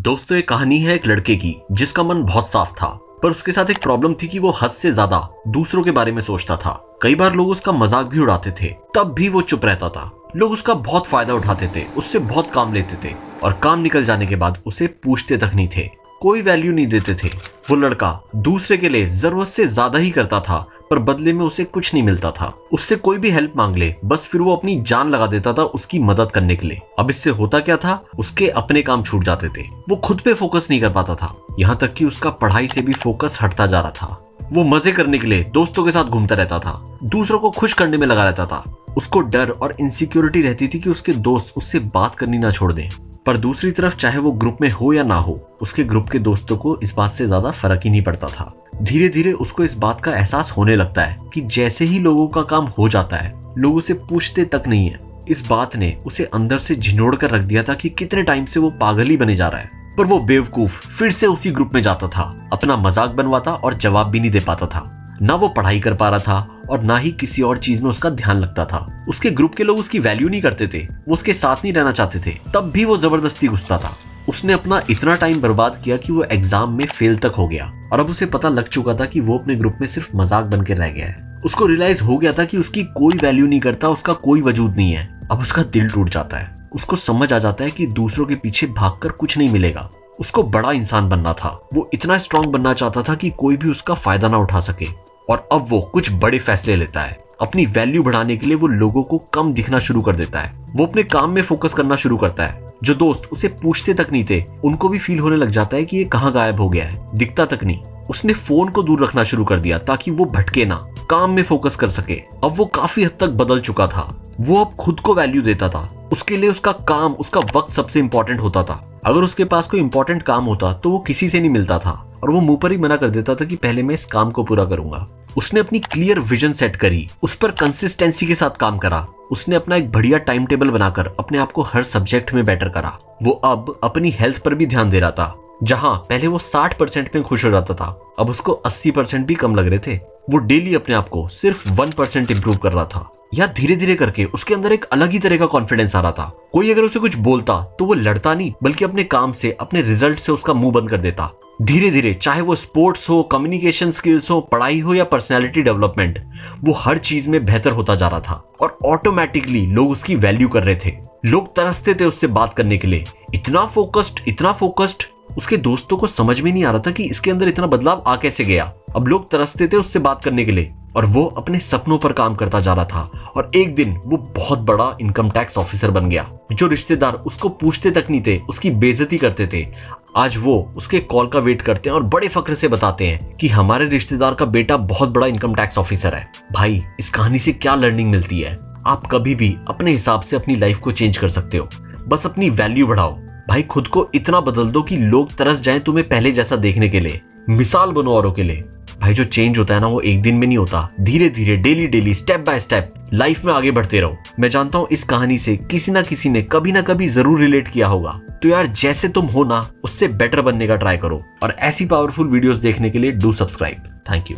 दोस्तों ये कहानी है एक लड़के की जिसका मन बहुत साफ था, पर उसके साथ एक प्रॉब्लम थी कि वो हद से ज्यादा दूसरों के बारे में सोचता था। कई बार लोग उसका मजाक भी उड़ाते थे, तब भी वो चुप रहता था। लोग उसका बहुत फायदा उठाते थे, उससे बहुत काम लेते थे और काम निकल जाने के बाद उसे पूछते तक नहीं थे, कोई वैल्यू नहीं देते थे। वो लड़का दूसरे के लिए जरूरत से ज्यादा ही करता था, पर बदले में उसे कुछ नहीं मिलता था। उससे कोई भी हेल्प मांग ले, बस फिर वो अपनी जान लगा देता था उसकी मदद करने के लिए। अब इससे होता क्या था, उसके अपने काम छूट जाते थे, वो खुद पे फोकस नहीं कर पाता था, यहाँ तक कि उसका पढ़ाई से भी फोकस हटता जा रहा था। वो मजे करने के लिए दोस्तों के साथ घूमता रहता था, दूसरों को खुश करने में लगा रहता था। उसको डर और इनसिक्योरिटी रहती थी कि उसके दोस्त उससे बात करनी ना छोड़ दें। पर दूसरी तरफ चाहे वो ग्रुप में हो या ना हो, उसके ग्रुप के दोस्तों को इस बात से ज्यादा फर्क ही नहीं पड़ता था। धीरे धीरे उसको इस बात का एहसास होने लगता है कि जैसे ही लोगों का काम हो जाता है, लोग उसे पूछते तक नहीं है। इस बात ने उसे अंदर से झिनोड़ कर रख दिया था कि कितने टाइम से वो पागल ही बने जा रहा है। पर वो बेवकूफ फिर से उसी ग्रुप में जाता था, अपना मजाक बनवाता और जवाब भी नहीं दे पाता था। ना वो पढ़ाई कर पा रहा था और ना ही किसी और चीज में उसका ध्यान लगता था। उसके ग्रुप के लोग उसकी वैल्यू नहीं करते थे, वो उसके साथ नहीं रहना चाहते थे, तब भी वो जबरदस्ती घुसता था। उसने अपना इतना टाइम बर्बाद किया कि वो एग्जाम में फेल तक हो गया और अब उसे पता लग चुका था कि वो अपने ग्रुप में सिर्फ मजाक बन के रह गया है। उसको रियलाइज हो गया था कि उसकी कोई वैल्यू नहीं करता, उसका कोई वजूद नहीं है। अब उसका दिल टूट जाता है। उसको समझ आ जाता है कि दूसरों के पीछे भागकर कुछ नहीं मिलेगा। उसको बड़ा इंसान बनना था, वो इतना स्ट्रांग बनना चाहता था कि कोई भी उसका फायदा ना उठा सके। और अब वो कुछ बड़े फैसले लेता है। अपनी वैल्यू बढ़ाने के लिए वो लोगों को कम दिखना शुरू कर देता है। वो अपने काम में फोकस करना शुरू करता है। जो दोस्त उसे पूछते तक नहीं थे, उनको भी फील होने लग जाता है कि ये कहाँ गायब हो गया है, दिखता तक नहीं। उसने फोन को दूर रखना शुरू कर दिया ताकि वो भटके ना, काम में फोकस कर सके। अब वो काफी हद तक बदल चुका था। वो अब खुद को वैल्यू देता था। उसके लिए उसका काम, उसका वक्त सबसे इंपॉर्टेंट होता था। अगर उसके पास कोई इंपॉर्टेंट काम होता तो वो किसी से नहीं मिलता था और वो मुंह पर ही मना कर देता था कि पहले मैं इस काम को पूरा करूंगा। उसने अपनी क्लियर विजन सेट करी, उस पर कंसिस्टेंसी के साथ काम करा। उसने अपना एक बढ़िया टाइम टेबल बनाकर अपने आप को हर सब्जेक्ट में बेटर करा। वो अब अपनी हेल्थ पर भी ध्यान दे रहा था। जहां पहले वो 60% में खुश हो जाता था, अब उसको 80% भी कम लग रहे थे। वो डेली अपने आप को सिर्फ 1% इंप्रूव कर रहा था। या धीरे धीरे करके उसके अंदर एक अलग ही तरह का कॉन्फिडेंस आ रहा था। कोई अगर उसे कुछ बोलता तो वो लड़ता नहीं, बल्कि अपने काम से, अपने रिजल्ट से उसका मुंह बंद कर देता। धीरे धीरे, चाहे वो स्पोर्ट्स हो, कम्युनिकेशन स्किल्स हो, पढ़ाई हो या पर्सनालिटी डेवलपमेंट, वो हर चीज में बेहतर होता जा रहा था और ऑटोमेटिकली लोग उसकी वैल्यू कर रहे थे। लोग तरसते थे उससे बात करने के लिए। इतना फोकस्ड। उसके दोस्तों को समझ में नहीं आ रहा था कि इसके अंदर इतना बदलाव आ कैसे गया। अब लोग तरसते थे उससे बात करने के लिए और वो अपने सपनों पर काम करता जा रहा था। और एक दिन वो बहुत बड़ा इनकम टैक्स ऑफिसर बन गया। जो रिश्तेदार उसको पूछते तक नहीं थे, उसकी बेइज्जती करते थे, आज वो उसके कॉल का वेट करते हैं और बड़े फख्र से बताते हैं कि हमारे रिश्तेदार का बेटा बहुत बड़ा इनकम टैक्स ऑफिसर है। भाई, इस कहानी से क्या लर्निंग मिलती है? आप कभी भी अपने हिसाब से अपनी लाइफ को चेंज कर सकते हो। बस अपनी वैल्यू बढ़ाओ। भाई, खुद को इतना बदल दो कि लोग तरस जाएं तुम्हें पहले जैसा देखने के लिए। मिसाल बनो औरों के लिए। भाई, जो चेंज होता है ना, वो एक दिन में नहीं होता। धीरे धीरे, daily, step by step life में आगे बढ़ते रहो। मैं जानता हूँ इस कहानी से किसी ना किसी ने कभी ना कभी जरूर रिलेट किया होगा। तो यार, जैसे तुम हो ना, उससे बेटर बनने का ट्राई करो। और ऐसी पावरफुल वीडियोस देखने के लिए डू सब्सक्राइब। Thank you.